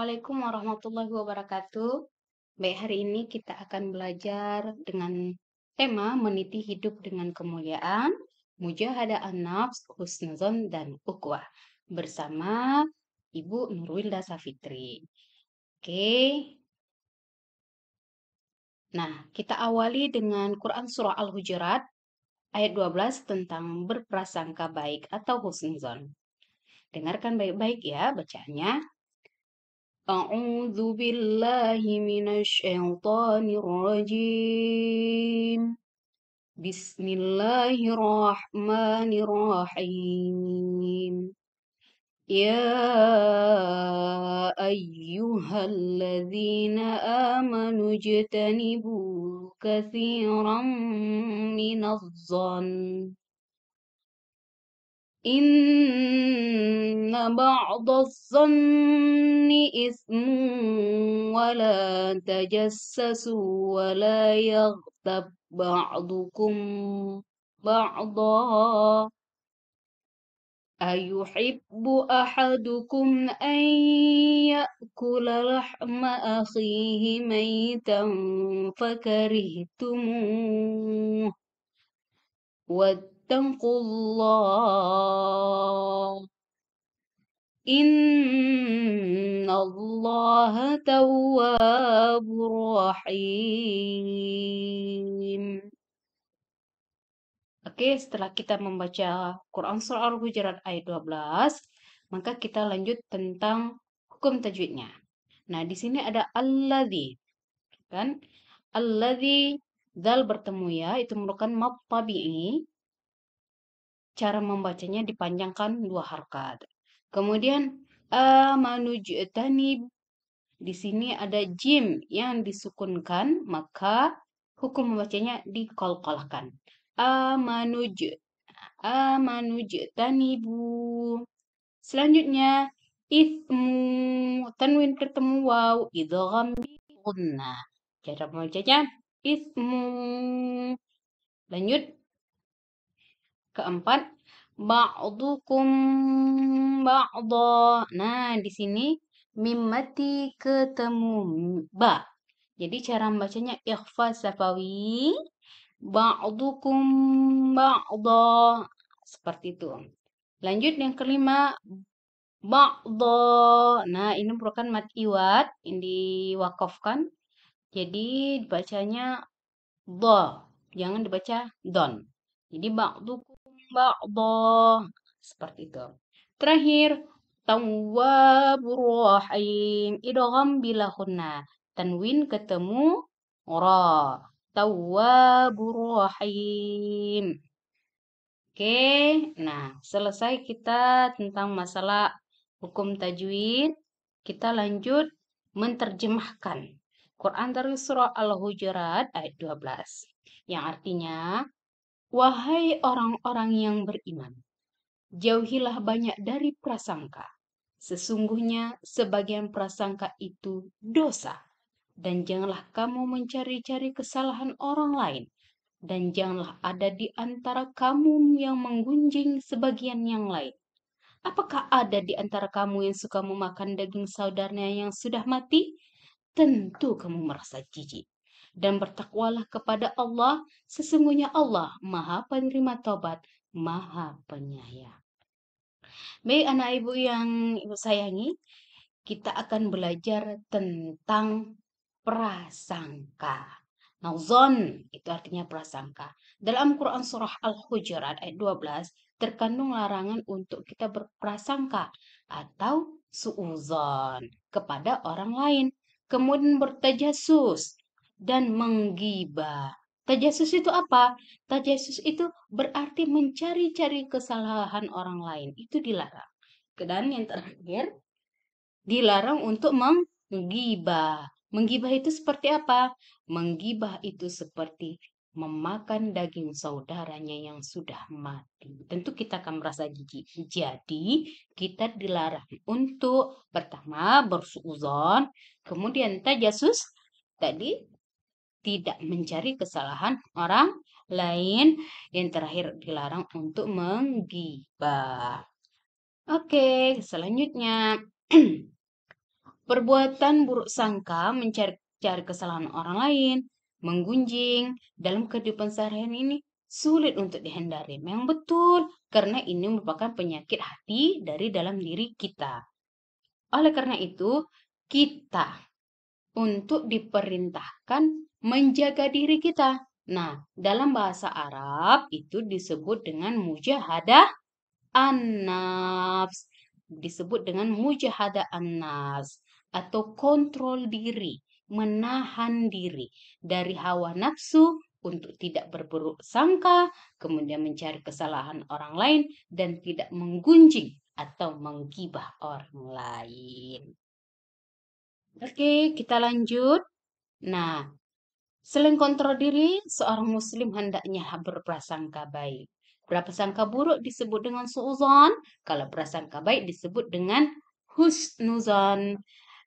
Assalamualaikum warahmatullahi wabarakatuh. Baik, hari ini kita akan belajar dengan tema meniti hidup dengan kemuliaan, mujahadah an-nafs, husnuzon, dan ukhuwah bersama Ibu Nurwilda Safitri. Oke, nah kita awali dengan Quran Surah Al-Hujurat ayat 12 tentang berprasangka baik atau husnuzon. Dengarkan baik-baik ya bacaannya. أعوذ بالله من الشيطان الرجيم بسم الله الرحمن الرحيم يا أيها الذين آمنوا اجتنبوا كثيرا من الظن إن بعض الظن إثم ولا تجسسوا ولا يغتب بعضكم بعضا أيحب أحدكم أن يأكل لحم أخيه ميتا فكرهتموه واتقوا الله إن الله تواب رحيم. Oke, setelah kita membaca Quran Surah Al-Hujurat ayat 12, maka kita lanjut tentang hukum tajwidnya. Nah, di sini ada alladzi, kan? Alladzi, dal bertemu ya, itu merupakan mad tabi'i. Cara membacanya dipanjangkan 2 harakat. Kemudian amanujtanib, di sini ada jim yang disukunkan, maka hukum membacanya diqalqalkan. Amanujtanibu. Selanjutnya ismu, tanwin ketemu waw, idgham bi gunnah. Cara membacanya ismu. Lanjut keempat, ba'dukum ba'da. Nah, di sini mim mati ketemu ba. Jadi cara membacanya ikhfa safawi, ba'dukum ba'da. Seperti itu. Lanjut yang kelima, ba'da. Nah, ini merupakan mad iwad yang diwakafkan. Jadi dibacanya do. Jangan dibaca don. Jadi ba'dukum ba'da. Seperti itu. Terakhir, tawwabur rahim. Idgham bila khunna. Tanwin ketemu ra. Tawwabur rahim. Oke, nah selesai kita tentang masalah hukum tajwid. Kita lanjut menterjemahkan Quran dari surah Al-Hujurat ayat 12. Yang artinya, wahai orang-orang yang beriman, jauhilah banyak dari prasangka. Sesungguhnya sebagian prasangka itu dosa. Dan janganlah kamu mencari-cari kesalahan orang lain. Dan janganlah ada di antara kamu yang menggunjing sebagian yang lain. Apakah ada di antara kamu yang suka memakan daging saudaranya yang sudah mati? Tentu kamu merasa jijik. Dan bertakwalah kepada Allah, sesungguhnya Allah Maha Penerima Taubat, Maha Penyayang. Baik anak ibu yang ibu sayangi, kita akan belajar tentang prasangka. Nah, zon itu artinya prasangka. Dalam Quran Surah Al-Hujurat ayat 12, terkandung larangan untuk kita berprasangka atau suuzon kepada orang lain. Kemudian bertajasus dan menggibah. Tajasus itu apa? Tajasus itu berarti mencari-cari kesalahan orang lain. Itu dilarang. Dan yang terakhir, dilarang untuk menggibah. Menggibah itu seperti apa? Menggibah itu seperti memakan daging saudaranya yang sudah mati. Tentu kita akan merasa jijik. Jadi, kita dilarang untuk pertama bersuuzon, kemudian tajasus, tadi tidak mencari kesalahan orang lain, yang terakhir dilarang untuk menggibah. Oke, selanjutnya Perbuatan buruk sangka mencari kesalahan orang lain, menggunjing dalam kehidupan sehari-hari ini sulit untuk dihindari. Memang betul, karena ini merupakan penyakit hati dari dalam diri kita. Oleh karena itu, kita untuk diperintahkan menjaga diri kita. Nah, dalam bahasa Arab itu disebut dengan mujahadah an-nafs. Disebut dengan mujahadah an-nafs atau kontrol diri, menahan diri dari hawa nafsu untuk tidak berburuk sangka, kemudian mencari kesalahan orang lain dan tidak menggunjing atau menggibah orang lain. Oke, kita lanjut. Nah, selain kontrol diri, seorang muslim hendaknya berprasangka baik. Prasangka buruk disebut dengan suuzon, kalau prasangka baik disebut dengan husnuzon.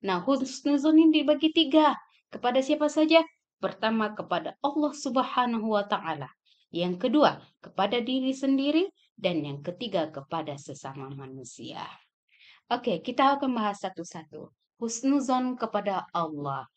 Nah, husnuzon ini dibagi tiga. Kepada siapa saja? Pertama, kepada Allah Subhanahu wa Ta'ala. Yang kedua, kepada diri sendiri. Dan yang ketiga, kepada sesama manusia. Oke, kita akan bahas satu-satu. Husnuzon kepada Allah.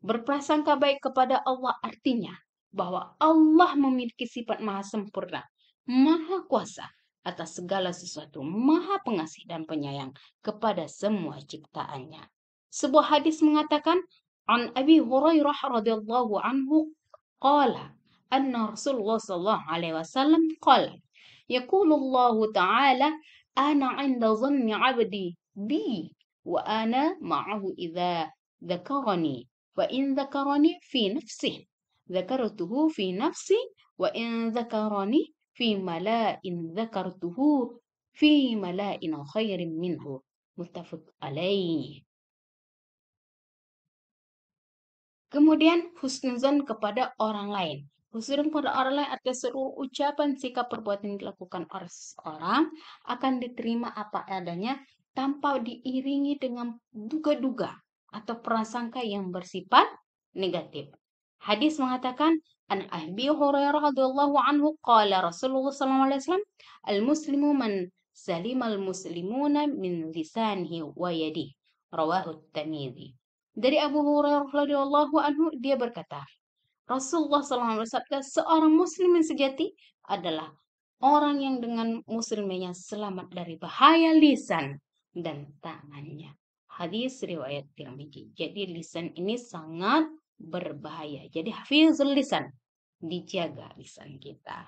Berprasangka baik kepada Allah artinya bahwa Allah memiliki sifat maha sempurna, maha kuasa atas segala sesuatu, maha pengasih dan penyayang kepada semua ciptaannya. Sebuah hadis mengatakan, An Abi Hurairah radhiyallahu anhu qala anna Rasulullah sallallahu alaihi wasallam qala yaqulullahu ta'ala ana 'inda dhanni 'abdi bi wa ana ma'ahu idza dzakarani وإن ذكرني في نفسه ذكرته في نفسي وإن ذكرني في ملاء ذكرته في ملاء خير منه متفق عليه. Kemudian husnuzon kepada orang lain. Husnuzon kepada orang lain artinya seluruh ucapan, sikap, perbuatan yang dilakukan oleh seseorang akan diterima apa adanya tanpa diiringi dengan duga-duga atau prasangka yang bersifat negatif. Hadis mengatakan, An Abi Hurairah radhiyallahu anhu qala Rasulullah sallallahu alaihi wasallam, al-muslimu man salimal muslimuna min lisanihi wa yadihi. Rawahu Tirmidzi. Dari Abu Hurairah radhiyallahu anhu dia berkata, Rasulullah SAW bersabda, seorang muslim yang sejati adalah orang yang dengan muslimnya selamat dari bahaya lisan dan tangannya. Hadis riwayat Tirmidzi. Jadi lisan ini sangat berbahaya. Jadi hafizul lisan, dijaga lisan kita.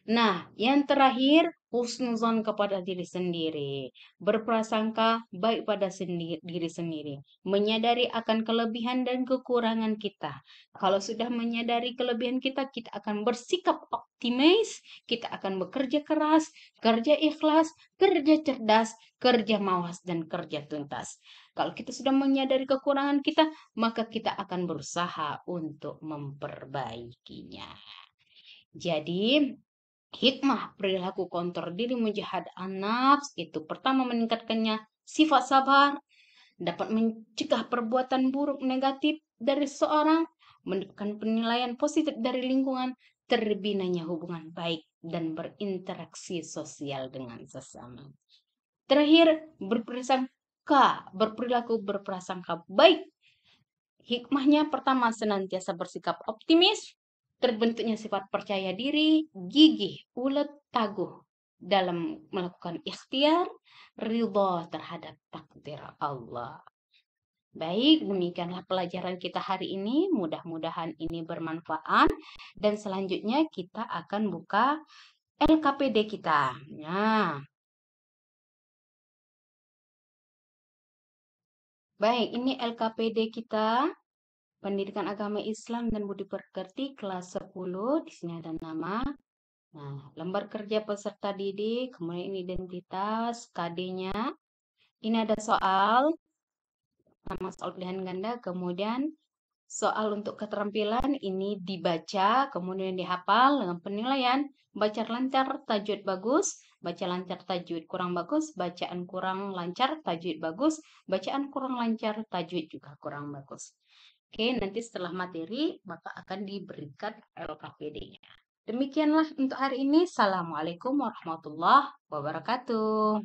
Nah, yang terakhir, husnuzon kepada diri sendiri. Berprasangka baik pada diri sendiri. Menyadari akan kelebihan dan kekurangan kita. Kalau sudah menyadari kelebihan kita, kita akan bersikap optimis. Kita akan bekerja keras, kerja ikhlas, kerja cerdas, kerja mawas, dan kerja tuntas. Kalau kita sudah menyadari kekurangan kita, maka kita akan berusaha untuk memperbaikinya. Jadi, hikmah perilaku kontrol diri mujahad an-nafs itu pertama meningkatkannya sifat sabar, dapat mencegah perbuatan buruk negatif dari seseorang, mendapatkan penilaian positif dari lingkungan, terbinanya hubungan baik dan berinteraksi sosial dengan sesama. Terakhir, berperilaku berprasangka baik. Hikmahnya pertama senantiasa bersikap optimis, terbentuknya sifat percaya diri, gigih, ulet, tangguh dalam melakukan ikhtiar, ridha terhadap takdir Allah. Baik, demikianlah pelajaran kita hari ini. Mudah-mudahan ini bermanfaat. Dan selanjutnya kita akan buka LKPD kita. Nah, baik, ini LKPD kita. Pendidikan Agama Islam dan Budi Pekerti kelas 10. Di sini ada nama. Nah, lembar kerja peserta didik, kemudian ini identitas, KD-nya. Ini ada soal, nama soal pilihan ganda, kemudian soal untuk keterampilan ini dibaca, kemudian dihafal dengan penilaian, baca lancar, tajwid bagus, baca lancar, tajwid kurang bagus, bacaan kurang lancar, tajwid bagus, bacaan kurang lancar, tajwid juga kurang bagus. Oke, nanti setelah materi, maka akan diberikan LKPD-nya. Demikianlah untuk hari ini. Assalamualaikum warahmatullahi wabarakatuh.